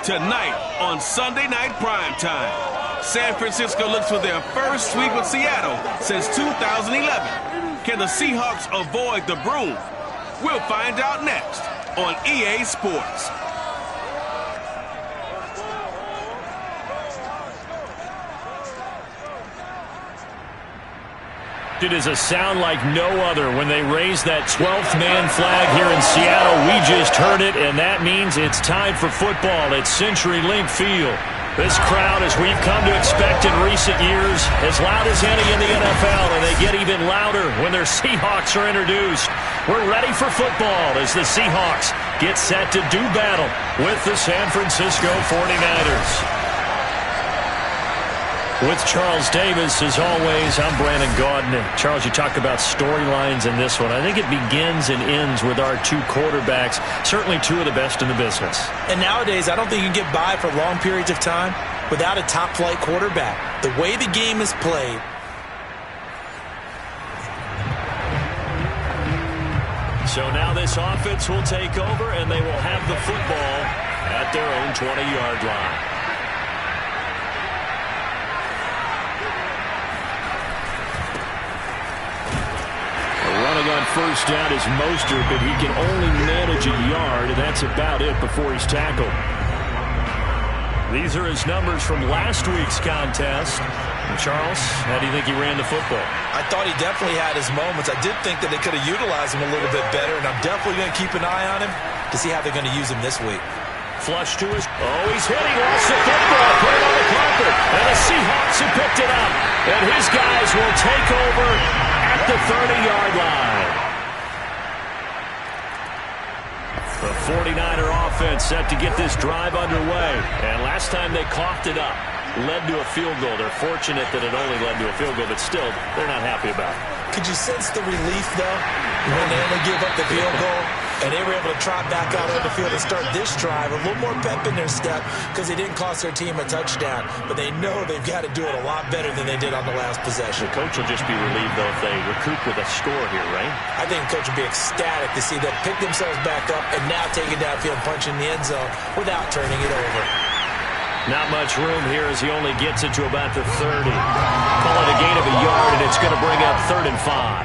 tonight on Sunday Night Primetime. San Francisco looks for their first sweep of Seattle since 2011. Can the Seahawks avoid the broom? We'll find out next on EA Sports. It is a sound like no other when they raise that 12th man flag here in Seattle. We just heard it, and that means it's time for football at CenturyLink Field. This crowd, as we've come to expect in recent years, as loud as any in the NFL, and they get even louder when their Seahawks are introduced. We're ready for football as the Seahawks get set to do battle with the San Francisco 49ers. With Charles Davis, as always, I'm Brandon Gaudin. Charles, you talk about storylines in this one. I think it begins and ends with our two quarterbacks, certainly two of the best in the business. And nowadays, I don't think you can get by for long periods of time without a top-flight quarterback. The way the game is played. So now this offense will take over, and they will have the football at their own 20-yard line. Running on first down is Mostert, but he can only manage a yard, and that's about it before he's tackled. These are his numbers from last week's contest. And Charles, how do you think he ran the football? I thought he definitely had his moments. I did think that they could have utilized him a little bit better, and I'm definitely going to keep an eye on him to see how they're going to use him this week. Flush to his... Oh, he's hitting. Lost the football. Put it on the carpet. And the Seahawks have picked it up. And his guys will take over at the 30-yard line. The 49er offense set to get this drive underway. And last time they coughed it up, led to a field goal. They're fortunate that it only led to a field goal, but still, they're not happy about it. Could you sense the relief, though, when they only give up the field goal and they were able to trot back out on the field and start this drive? A little more pep in their step because they didn't cost their team a touchdown, but they know they've got to do it a lot better than they did on the last possession. The coach will just be relieved, though, if they recoup with a score here, right? I think the coach will be ecstatic to see them pick themselves back up and now take it downfield, punch in the end zone without turning it over. Not much room here as he only gets it to about the 30. Call it a gain of a yard, and it's going to bring up 3rd and 5.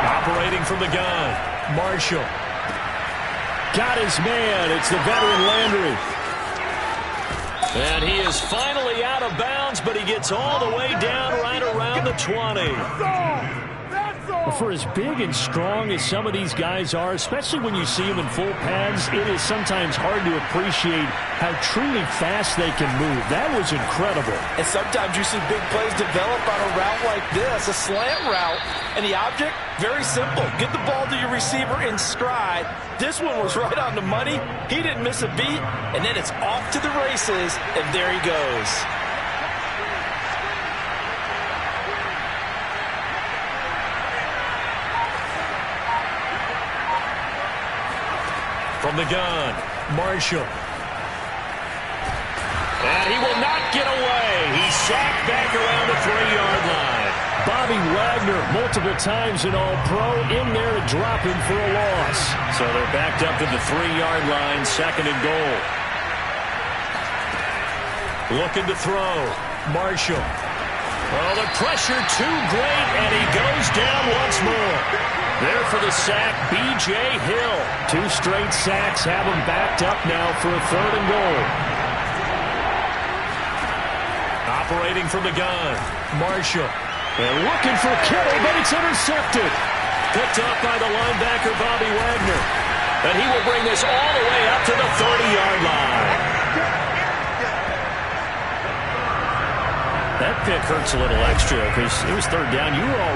Operating from the gun, Marshall. Got his man. It's the veteran Landry. And he is finally out of bounds, but he gets all the way down right around the 20. For as big and strong as some of these guys are, especially when you see them in full pads, it is sometimes hard to appreciate how truly fast they can move. That was incredible. And sometimes you see big plays develop on a route like this, a slant route, and the object, very simple. Get the ball to your receiver in stride. This one was right on the money. He didn't miss a beat, and then it's off to the races, and there he goes. From the gun, Marshall. And he will not get away. He's sacked back around the 3-yard line. Bobby Wagner, multiple times an All-Pro, in there to drop him for a loss. So they're backed up to the 3-yard line, 2nd and goal. Looking to throw, Marshall. Oh, the pressure too great, and he goes down once more. There for the sack, B.J. Hill. 2 straight sacks have him backed up now for a 3rd and goal. Operating from the gun, Marshall. And looking for Kittle, but it's intercepted. Picked up by the linebacker, Bobby Wagner. And he will bring this all the way up to the 30-yard line. That pick hurts a little extra because it was 3rd down. You were all